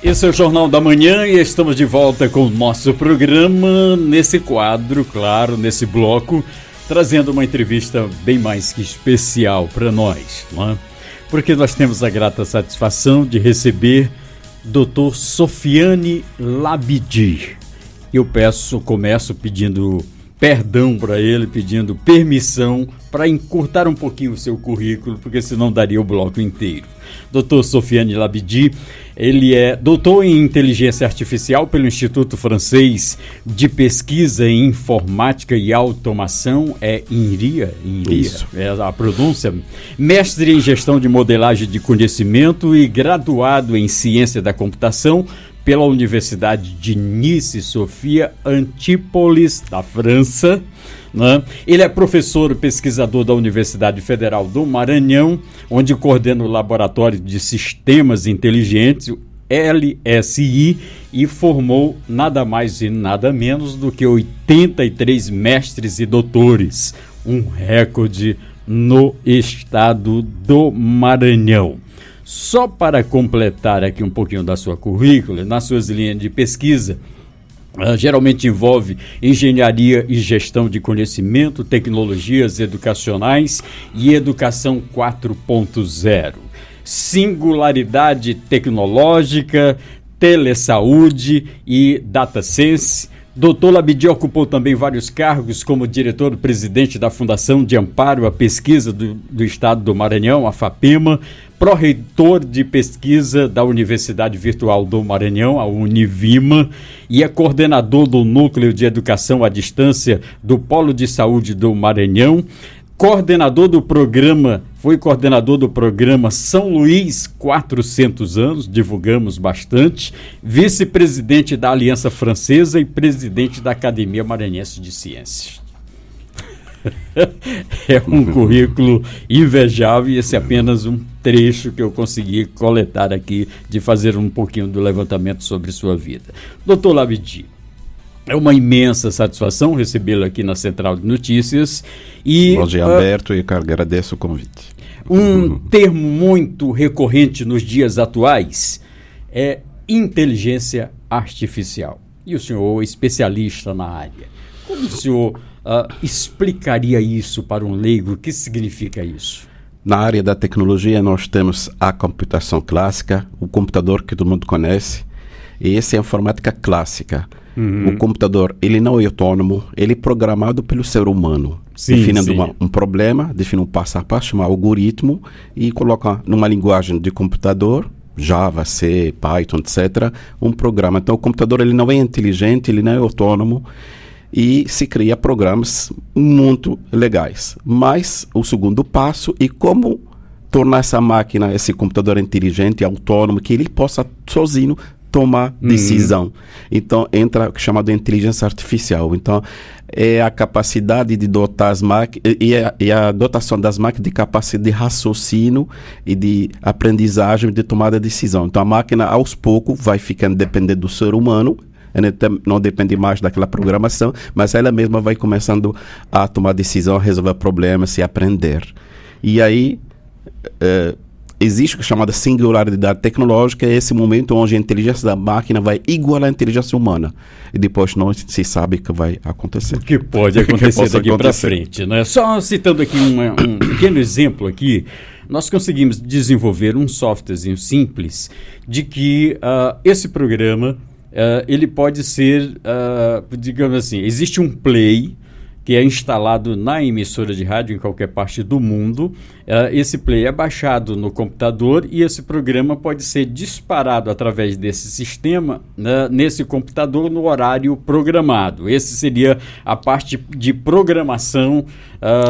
Esse é o Jornal da Manhã e estamos de volta com o nosso programa, nesse quadro, claro, nesse bloco, trazendo uma entrevista bem mais que especial para nós, não é? Porque nós temos a grata satisfação de receber Dr. Sofiane Labidi. Eu começo pedindo perdão para ele, pedindo permissão para encurtar um pouquinho o seu currículo, porque senão daria o bloco inteiro. Dr. Sofiane Labidi, ele é doutor em inteligência artificial pelo Instituto Francês de Pesquisa em Informática e Automação, INRIA? Isso. É a pronúncia. Mestre em gestão de modelagem de conhecimento e graduado em ciência da computação pela Universidade de Nice, Sofia Antípolis, da França. Né? Ele é professor e pesquisador da Universidade Federal do Maranhão, onde coordena o Laboratório de Sistemas Inteligentes, o LSI, e formou nada mais e nada menos do que 83 mestres e doutores, um recorde no estado do Maranhão. Só para completar aqui um pouquinho da sua currícula, nas suas linhas de pesquisa, geralmente envolve engenharia e gestão de conhecimento, tecnologias educacionais e educação 4.0, singularidade tecnológica, telesaúde e data science. Dr. Labidi ocupou também vários cargos como diretor-presidente da Fundação de Amparo à Pesquisa do Estado do Maranhão, a FAPEMA, pró-reitor de pesquisa da Universidade Virtual do Maranhão, a Univima, e é coordenador do Núcleo de Educação à Distância do Polo de Saúde do Maranhão, foi coordenador do programa São Luís 400 anos, divulgamos bastante, vice-presidente da Aliança Francesa e presidente da Academia Maranhense de Ciências. É um currículo invejável e esse é apenas um trecho que eu consegui coletar aqui, de fazer um pouquinho do levantamento sobre sua vida. Dr. Labidi, é uma imensa satisfação recebê-lo aqui na Central de Notícias. Hoje é aberto e agradeço o convite. Um termo muito recorrente nos dias atuais é inteligência artificial. E o senhor é especialista na área. Como o senhor explicaria isso para um leigo? O que significa isso? Na área da tecnologia nós temos a computação clássica, o computador que todo mundo conhece, e essa é a informática clássica. O computador, ele não é autônomo, ele é programado pelo ser humano. Definindo um problema, define um passo a passo, chama algoritmo, e coloca numa linguagem de computador, Java, C, Python, etc., um programa. Então o computador ele não é inteligente, ele não é autônomo, e se cria programas muito legais. Mas o segundo passo é como tornar essa máquina, esse computador inteligente, autônomo, que ele possa sozinho tomar decisão. Então entra o chamado inteligência artificial. Então é a capacidade de dotar as máquinas e a dotação das máquinas de capacidade de raciocínio e de aprendizagem, de tomada de decisão. Então a máquina aos poucos vai ficando dependente do ser humano, não depende mais daquela programação, mas ela mesma vai começando a tomar decisão, a resolver problemas e aprender. E aí existe o que é chamada singularidade tecnológica, é esse momento onde a inteligência da máquina vai igualar a inteligência humana. E depois não se sabe o que vai acontecer. O que pode acontecer daqui para frente, né? Só citando aqui um pequeno exemplo aqui, nós conseguimos desenvolver um softwarezinho simples de que esse programa, ele pode ser, digamos assim, existe um play que é instalado na emissora de rádio em qualquer parte do mundo. Esse play é baixado no computador e esse programa pode ser disparado através desse sistema nesse computador no horário programado. Esse seria a parte de programação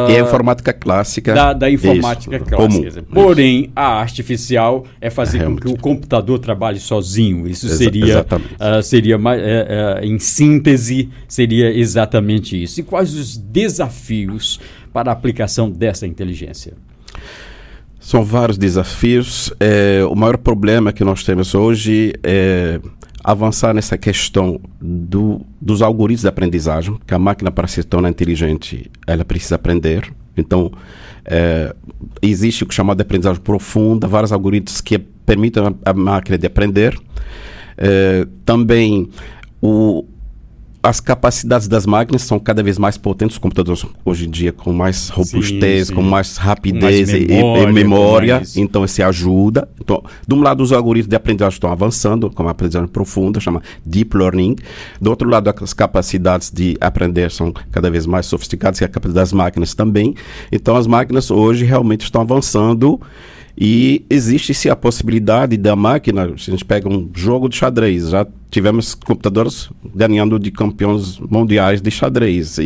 e a informática clássica. Da informática clássica. Porém, a artificial é fazer com que o computador trabalhe sozinho. Isso seria em síntese, seria exatamente isso. E quais os desafios para a aplicação dessa inteligência? São vários desafios. O maior problema que nós temos hoje é avançar nessa questão dos algoritmos de aprendizagem, que a máquina, para se tornar inteligente, ela precisa aprender. Então, existe o que é chamado de aprendizagem profunda, vários algoritmos que permitem a máquina de aprender. Também as capacidades das máquinas são cada vez mais potentes, os computadores hoje em dia com mais robustez, com mais rapidez e memória, então isso ajuda. Então, de um lado, os algoritmos de aprendizagem estão avançando, como a aprendizagem profunda, chama Deep Learning. Do outro lado, as capacidades de aprender são cada vez mais sofisticadas e a capacidade das máquinas também. Então, as máquinas hoje realmente estão avançando. E existe-se a possibilidade da máquina, se a gente pega um jogo de xadrez, já tivemos computadores ganhando de campeões mundiais de xadrez.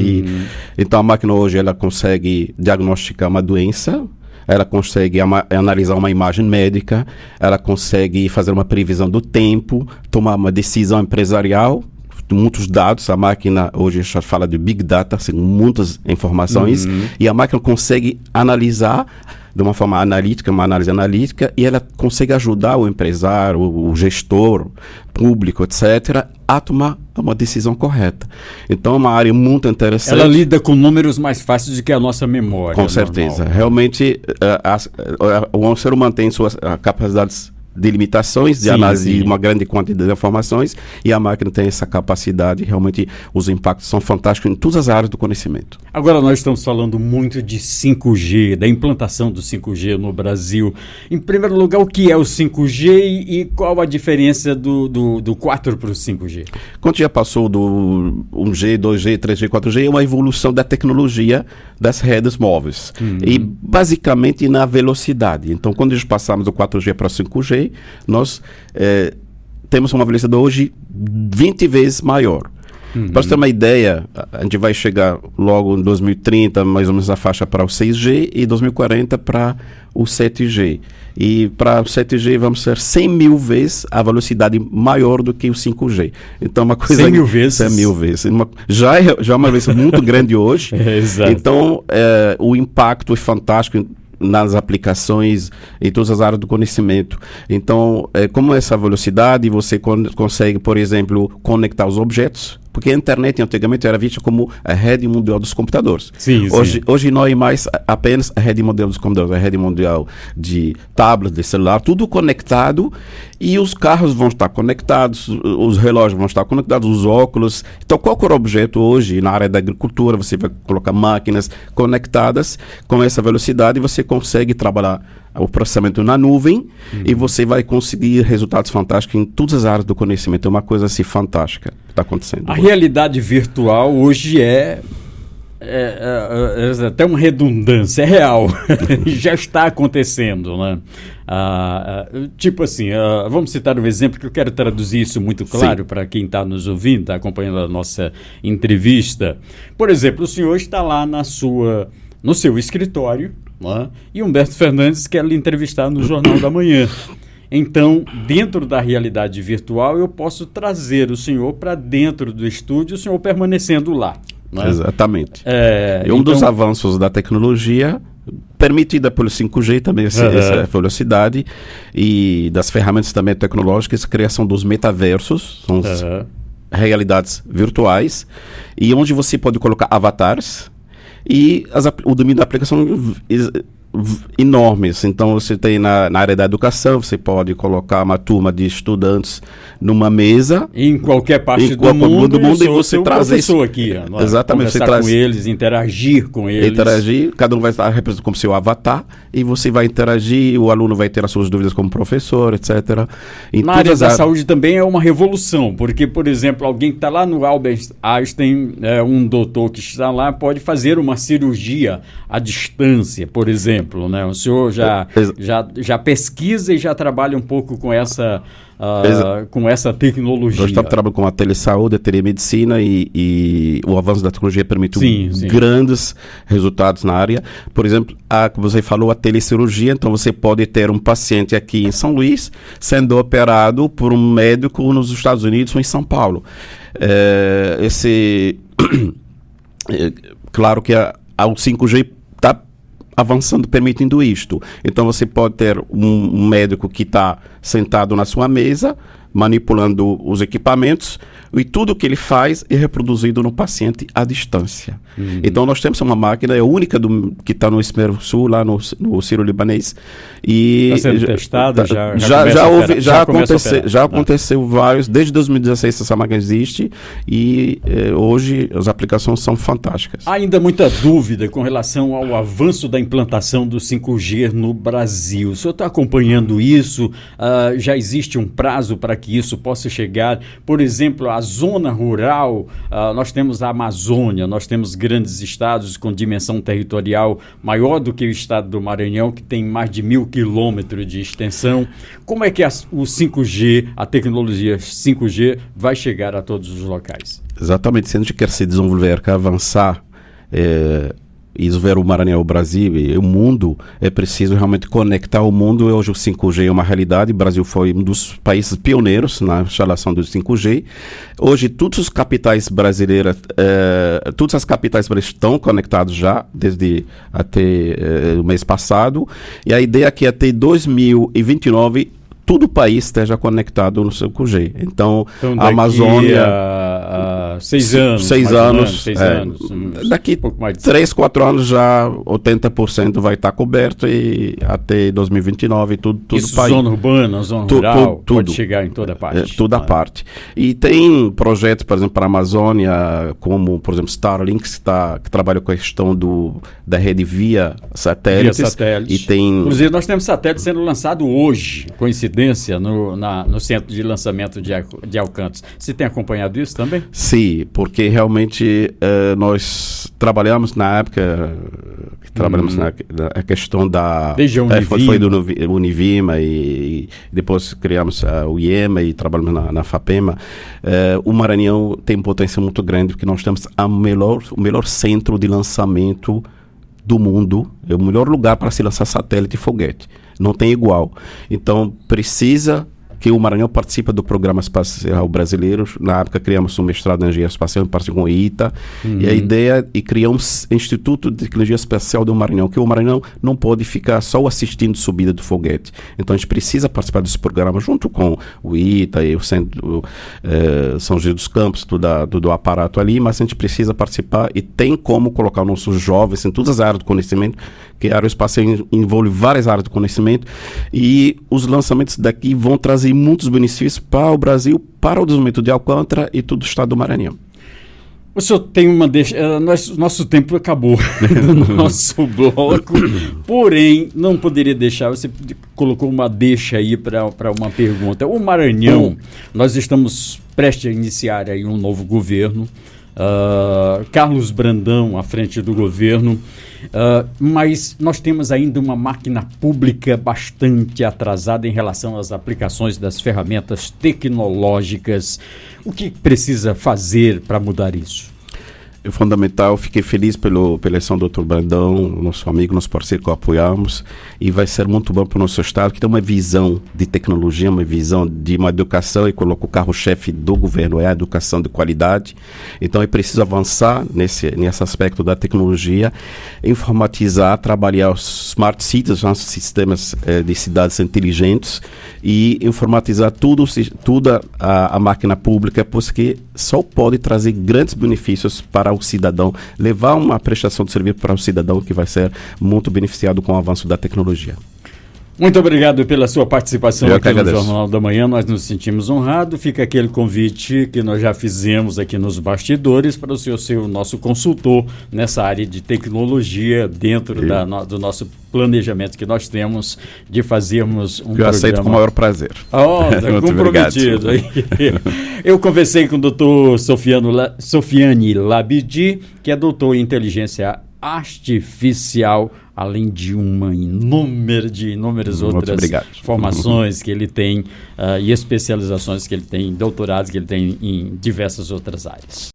Então a máquina hoje ela consegue diagnosticar uma doença, ela consegue analisar uma imagem médica, ela consegue fazer uma previsão do tempo, tomar uma decisão empresarial. Muitos dados, a máquina hoje já fala de Big Data, assim, muitas informações, e a máquina consegue analisar de uma forma analítica, uma análise analítica, e ela consegue ajudar o empresário, o gestor público, etc., a tomar uma decisão correta. Então é uma área muito interessante. Ela lida com números mais fáceis do que a nossa memória. Com certeza. Realmente, o ser humano tem suas capacidades de limitações, de análise de uma grande quantidade de informações, e a máquina tem essa capacidade, realmente os impactos são fantásticos em todas as áreas do conhecimento. Agora nós estamos falando muito de 5G, da implantação do 5G no Brasil. Em primeiro lugar, o que é o 5G e qual a diferença do 4 para o 5G? Quando já passou do 1G, 2G, 3G, 4G, é uma evolução da tecnologia das redes móveis. E basicamente na velocidade. Então, quando nós passamos do 4G para o 5G, nós temos uma velocidade hoje 20 vezes maior. Para você ter uma ideia, a gente vai chegar logo em 2030, mais ou menos a faixa para o 6G e 2040 para o 7G. E para o 7G vamos ser 100 mil vezes a velocidade maior do que o 5G. Então uma coisa... 100 mil vezes? 100 mil vezes. Já é uma velocidade muito grande hoje. Exato. Então o impacto é fantástico nas aplicações, em todas as áreas do conhecimento. Então, como essa velocidade, você consegue, por exemplo, conectar os objetos, porque a internet antigamente era vista como a rede mundial dos computadores. Hoje não é mais apenas a rede mundial dos computadores, a rede mundial de tablet, de celular, tudo conectado, e os carros vão estar conectados, os relógios vão estar conectados, os óculos. Então, qualquer objeto hoje, na área da agricultura, você vai colocar máquinas conectadas com essa velocidade e você consegue trabalhar o processamento na nuvem e você vai conseguir resultados fantásticos em todas as áreas do conhecimento. É uma coisa assim fantástica que está acontecendo. A realidade virtual hoje é até uma redundância, é real. Já está acontecendo, né? Tipo assim, vamos citar um exemplo que eu quero traduzir isso muito claro para quem está nos ouvindo, está acompanhando a nossa entrevista. Por exemplo, o senhor está lá no seu escritório, e Humberto Fernandes quer lhe entrevistar no Jornal da Manhã. Então, dentro da realidade virtual, eu posso trazer o senhor para dentro do estúdio, o senhor permanecendo lá. Né? Exatamente. E um dos avanços da tecnologia, permitida pelo 5G também, essa velocidade, e das ferramentas também tecnológicas, a criação dos metaversos, são realidades virtuais, e onde você pode colocar avatares, e o domínio da aplicação enormes. Então você tem na área da educação, você pode colocar uma turma de estudantes numa mesa em qualquer parte do mundo e você traz isso aqui, exatamente, conversar com eles, interagir com eles, cada um vai estar representado como seu avatar e você vai interagir, o aluno vai ter as suas dúvidas como professor, etc. Na área da saúde também é uma revolução, porque, por exemplo, alguém que está lá no Albert Einstein, um doutor que está lá, pode fazer uma cirurgia à distância, por exemplo. Né? O senhor já pesquisa e já trabalha um pouco com essa tecnologia. Nós estamos trabalhando com a telesaúde, a telemedicina e o avanço da tecnologia permite grandes resultados na área. Por exemplo, você falou a telecirurgia, então você pode ter um paciente aqui em São Luís sendo operado por um médico nos Estados Unidos ou em São Paulo. Claro que o 5G está avançando, permitindo isto. Então você pode ter um médico que está sentado na sua mesa, manipulando os equipamentos, e tudo que ele faz é reproduzido no paciente à distância. Então nós temos uma máquina, é a única que está no Hemisfério Sul, lá no Sírio-Libanês. Está sendo testada? Já aconteceu vários, desde 2016 essa máquina existe, e hoje as aplicações são fantásticas. Há ainda muita dúvida com relação ao avanço da implantação do 5G no Brasil. O senhor está acompanhando isso? Já existe um prazo para que isso possa chegar? Por exemplo, a zona rural, nós temos a Amazônia, nós temos grandes estados com dimensão territorial maior do que o estado do Maranhão, que tem mais de 1.000 quilômetros de extensão. Como é que o 5G, a tecnologia 5G, vai chegar a todos os locais? Exatamente, se a gente quer se desenvolver, quer avançar, e desenvolver o Maranhão, o Brasil e o mundo, é preciso realmente conectar o mundo. Hoje o 5G é uma realidade, o Brasil foi um dos países pioneiros na instalação do 5G. Hoje todas as capitais brasileiras, estão conectadas já, desde até o mês passado, e a ideia é que até 2029 todo o país esteja conectado no 5G. Então a Amazônia... 6 anos. 6 anos. 6 anos. Daqui 3, 4 anos já 80% vai estar coberto, e até 2029 tudo isso, país. Zona urbana, zona rural, pode chegar em toda parte. Toda parte. E tem projetos, por exemplo, para a Amazônia, como, por exemplo, Starlink, que trabalha com a questão da rede via satélites. E tem... Inclusive, nós temos satélite sendo lançado hoje, coincidência, no centro de lançamento de Alcântara. Você tem acompanhado isso também? Sim, porque realmente nós trabalhamos na época, na questão da... Desde a Univima. Foi do Univima, e depois criamos o IEMA e trabalhamos na FAPEMA. O Maranhão tem potência muito grande, porque nós temos o melhor centro de lançamento do mundo, é o melhor lugar para se lançar satélite e foguete. Não tem igual. Então, precisa que o Maranhão participa do Programa Espacial Brasileiro. Na época criamos um mestrado em Engenharia Espacial em parceria com o ITA, e a ideia é criar um Instituto de Tecnologia Espacial do Maranhão, que o Maranhão não pode ficar só assistindo subida do foguete. Então a gente precisa participar desse programa junto com o ITA e o Centro São José dos Campos, do aparato ali, mas a gente precisa participar, e tem como colocar nossos jovens em todas as áreas do conhecimento, que a aeroespacial envolve várias áreas do conhecimento, e os lançamentos daqui vão trazer muitos benefícios para o Brasil, para o desenvolvimento de Alcântara e todo o estado do Maranhão. O senhor tem uma deixa... Nosso tempo acabou do nosso bloco, porém, não poderia deixar... Você colocou uma deixa aí para uma pergunta. O Maranhão, nós estamos prestes a iniciar aí um novo governo, Carlos Brandão à frente do governo, mas nós temos ainda uma máquina pública bastante atrasada em relação às aplicações das ferramentas tecnológicas. O que precisa fazer para mudar isso? É fundamental. Fiquei feliz pela eleição do Dr. Brandão, nosso amigo, nosso parceiro que apoiamos, e vai ser muito bom para o nosso estado, que tem uma visão de tecnologia, uma visão de uma educação, e colocou o carro-chefe do governo é a educação de qualidade. Então é preciso avançar nesse aspecto da tecnologia, informatizar, trabalhar os smart cities, nossos sistemas de cidades inteligentes, e informatizar toda a máquina pública, porque só pode trazer grandes benefícios para o cidadão, levar uma prestação de serviço para o cidadão que vai ser muito beneficiado com o avanço da tecnologia. Muito obrigado pela sua participação aqui no Jornal da Manhã. Nós nos sentimos honrados. Fica aquele convite que nós já fizemos aqui nos bastidores para o senhor ser o nosso consultor nessa área de tecnologia dentro do nosso planejamento que nós temos de fazermos um programa. Eu aceito com o maior prazer. Tá comprometido. Eu conversei com o doutor Sofiane Labidi, que é doutor em inteligência artificial, além de inúmeras outras formações que ele tem e especializações que ele tem, doutorados que ele tem em diversas outras áreas.